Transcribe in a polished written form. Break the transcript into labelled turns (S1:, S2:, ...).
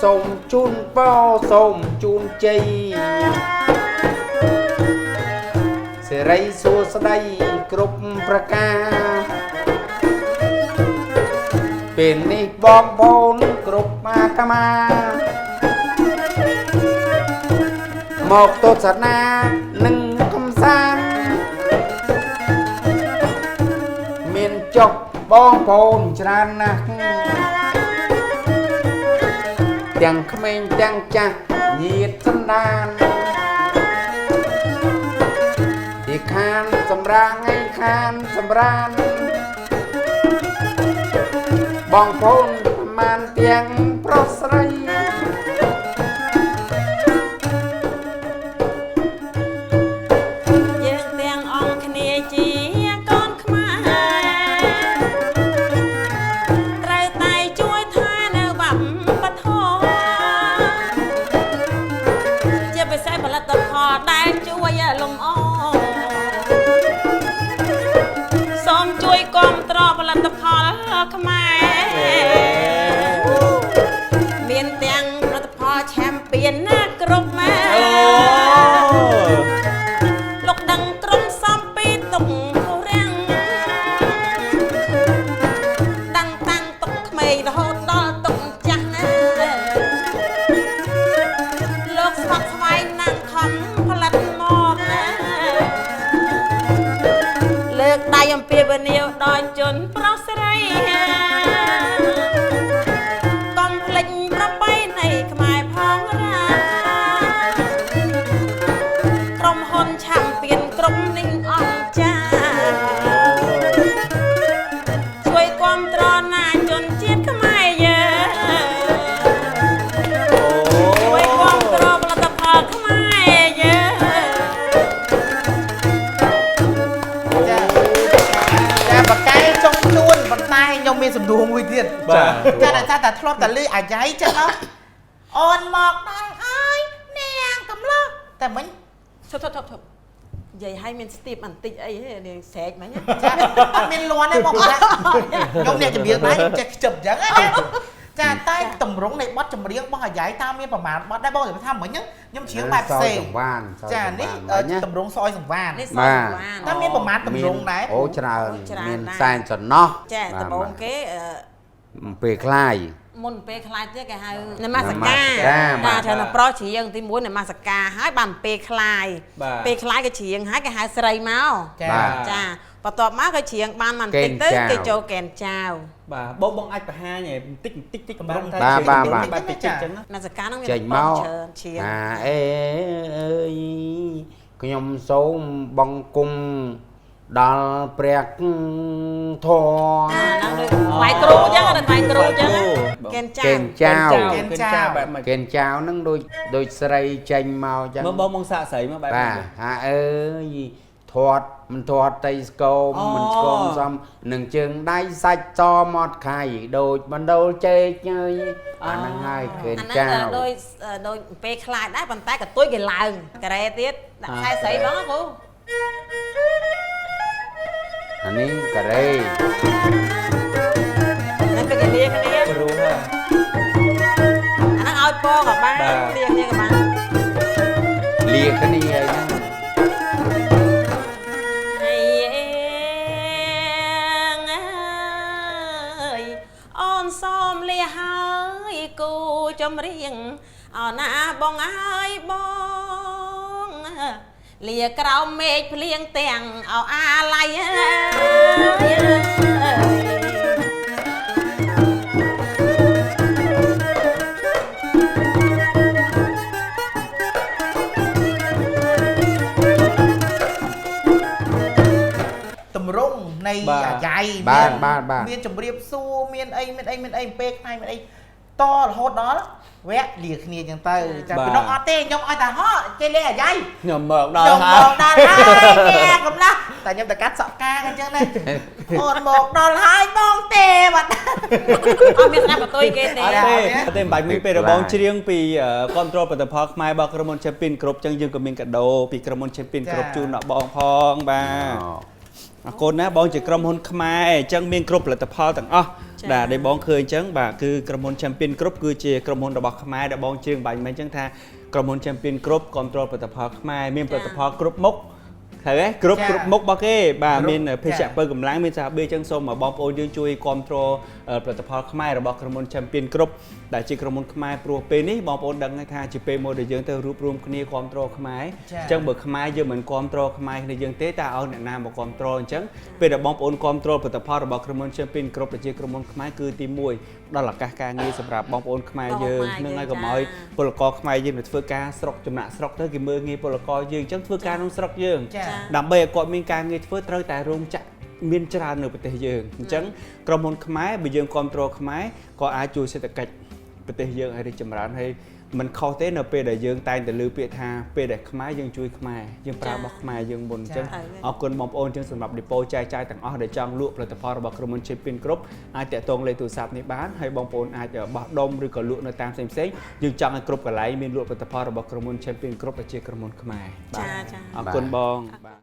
S1: សូមជូនពរសូមជូនជ័យសិរីសួស្តីគ្រប់ប្រការពេលនេះបងប្អូនគ្រប់អាត្មាមកទស្សនានិងកំសាន្តមានចុកបងប្អូនច្រើនណាស់ទាំងក្មេងទាំងចាស់ញាតិសន្តានទីខានសម្រាងឯខានសម្រានបងប្អូនប្រមាណទាំងប្រុសស្រី
S2: យើងទាំងអង្គគ្នាជាកូនខ្មែរត្រូវតែជួយថែនៅវប្បធម៌ជាពិសេសផលិតផលដែលជួយលំអសូមជួយគាំទ្រផលិតផលខ្មែរមានទាំងផលិតផលឆាំពៀនណាគ្រប់ម៉ែលោកដឹងត្រង់សំពីទុករាំងដឹងតាំងទុកក្មេងរហូតដល់ទុកចាស់ណាលោកស្វាត់ស្វែងណាំខំផលិតមកណាលើកដៃអំពាវនាវដល់ជនប្រុសស្រីកុំភ្លេចប្រពៃណីខ្មែរផងរាក្រុមហ៊ុនឆាំពៀនក្រុមនិងអង្គចាជួយគាំទ្រណាជនជាតិខ្មែរយើងជួយគាំទ្រផលិតផលខ្មែរយើង
S3: ចាបកកែចង់ជួនប៉ុន្តែខ្ញុំមានសំណួរមួយទៀតចាតែថាធ្លាប់តែលឺអាយ៉ៃចឹងអូនមកដល់ហើយនាងកំឡោះតែមិញ
S2: ធប់និយាយឲ្យមានស្ទាបបន្តិចអីនាងស្រែកមិញ
S3: ចាអត់មានលន់ទេបងខ្ញុំអ្នកចម្រៀងដែរចេះខ្ជិបចឹងណាចាតែតម្រង់នៃបទចម្រៀងរបស់អាយ៉ៃតើមានប្រមាណបទដែរបងថាមិញខ្ញុំច្រៀងបែបផ្សេងចានេះតម្រង់សយសង្វាន
S2: នេះសយសង្វាន
S3: តើមានប្រមាណតម្រង់ដែរ
S1: អូច្រើនមានសែនសំណោះ
S2: ចាដំបងគេ
S1: ពេលខ្លាយ
S2: មុនពេលខ្លាយទៀតគេហៅនមស្ការបាទច្រើនប្រុសច្រៀងទី1នមស្ការហើយបានពេលខ្លាយពេលខ្លាយគេច្រៀងហើយគេហៅស្រីមកចាបន្ទាប់មកគេច្រៀងបានបន្តិចទៅគេចូលកែនចៅ
S4: បាទបងអាចបង្ហាញបន្តិចកម្រង
S1: ថាបាទ
S4: តិចចឹង
S2: នមស្ការនឹងមាន
S1: ចេញមក
S2: ច្រៀង
S1: អេអើយខ្ញុំសូមបង្គំដល់ព្រះធម៌
S2: ហ្នឹងដូចថ្លៃគ្រូអញ្ចឹងថ្លៃគ្រូអញ្ចឹងកេនចៅ
S1: កេនចៅហ្នឹងដូចស្រីចេញមកអញ្ចឹង
S4: មើលបងសាកស្រីមកបែប
S1: បាទអើយធាត់មិនធាត់តៃស្គមមិនស្គមសំនឹងជើងដៃសាច់តមាត់ខៃដូចបណ្ដូលចេកញើយអាហ្នឹងហើយកេនចៅ
S2: ដូចពេលខ្លាចដែរប៉ុន្តែកទួយគេឡើងការ៉េទៀតដាក់ខ្សែស្រីបងគ្រូ
S1: អានេះការ៉េ
S2: ហ្នឹងពេលគេលាគ្នា
S4: ព្រោះ
S2: អាហ្នឹងឲ្យពងក៏បានលាគ្នាក៏បាន
S1: លាគ្នាហើយ
S2: អូនសូមលាហើយគូចម្រៀងអណាបងអើយបងលាក្រោមមេឃភ្លៀងទាំងអោអាឡៃ
S3: តម្រង់នៃអាយ៉ៃមានជំរាបសួរមានអីពេលថ្ងៃមានអីតរហូតដល់វគ្គលាគ្នាចឹងទៅចាំពីនោះអត់ទេខ្ញុំឲ្យតែហោះគេលេងអាយ៉ៃ
S4: ខ្ញុំមកដល់ហើយ
S3: គេកំឡោះតែខ្ញុំទៅកាត់សក់ការអញ្ចឹងណាអូនមកដល់ហើយបងទេបាត់
S2: អត់មានស្ដាប់បន្ទុយគេទេ
S4: ទេមិនបាច់មានពេលរបងច្រៀងពីគ្រប់គ្រងផលិតផលខ្មែររបស់ក្រុមហ៊ុន Champion គ្រប់ចឹងយើងក៏មានកាដូពីក្រុមហ៊ុន Champion គ្រប់ជូនដល់បងផងបាទអរគុណណាបងជាក្រុមហ៊ុនខ្មែរអញ្ចឹងមានគ្រប់ផលិតផលទាំងអស់ ដែលដែលបងឃើញអញ្ចឹងបាទគឺក្រុមហ៊ុន Champion Group គឺជាក្រុមហ៊ុនរបស់ខ្មែរដែលបងជឿងបាញ់មិនអញ្ចឹងថាក្រុមហ៊ុន Champion Group គ្រប់គ្រងផលិតផលខ្មែរមានផលិតផលគ្រប់មុខហើយគ្រប់មុខរបស់គេបាទមានភេសជ្ជៈបើកម្លាំងមានសាប៊ីអញ្ចឹងសូមឲ្យបងប្អូនយើងជួយគ្រប់គ្រងផលិតផលខ្មែររបស់ក្រុមហ៊ុន Champion Group ដែលជាក្រុមហ៊ុនខ្មែរព្រោះពេលនេះបងប្អូនដឹងថាជាពេលមួយដែលយើងទៅរួបរวมគ្នាគ្រប់គ្រងខ្មែរអញ្ចឹងបើខ្មែរយើងមិនគ្រប់គ្រងខ្មែរគ្នាយើងទេតើឲ្យអ្នកណាមកគ្រប់គ្រងអញ្ចឹងពេលដែលបងប្អូនគ្រប់គ្រងផលិតផលរបស់ក្រុមហ៊ុន Champion Group ដែលជាក្រុមហ៊ុនខ្មែរគឺទី1ដល់ឱកាសការងារសម្រាប់បងប្អូនខ្មែរយើងនឹងឲ្យកុំឲ្យពលករខ្មែរយើងទៅធ្វើការស្រុកចំណាក់ស្រុកទៅគេមើលងាយពលករយើងអញ្ចឹងធ្វើការក្នុងស្រុកយើងដើម្បីឲ្យគាត់មានការងារធ្វើត្រូវតែរោងចក្រមានច្រើននៅប្រទេសយើងអញ្ចឹងក្រុមហ៊ុនខ្មែរបើយើងគ្រប់គ្រងខ្មែរក៏អាចជួយសេដ្ឋកិច្ចប្រទេសយើងឲ្យរីកចម្រើនហើយមិនខុសទេនៅពេលដែលយើងតែងតែលើពាក្យថាពេលដែលខ្មែរយើងជួយខ្មែរយើងប្រើរបស់ខ្មែរយើងមុនអញ្ចឹងអរគុណបងប្អូនចឹងសម្រាប់ឌីប៉ូចែកចាយទាំងអស់ដែលចង់លក់ផលិតផលរបស់ក្រុមហ៊ុន Champion Group អាចតាក់ទងលេខទូរស័ព្ទនេះបានហើយបងប្អូនអាចបោះដុំឬក៏លក់នៅតាមផ្សេងៗយើងចង់ឲ្យគ្រប់កន្លែងមានលក់ផលិតផលរបស់ក្រុមហ៊ុន Champion Group ដែលជាក្រុមហ៊ុនខ្មែរបាទអរគុណបងបាទ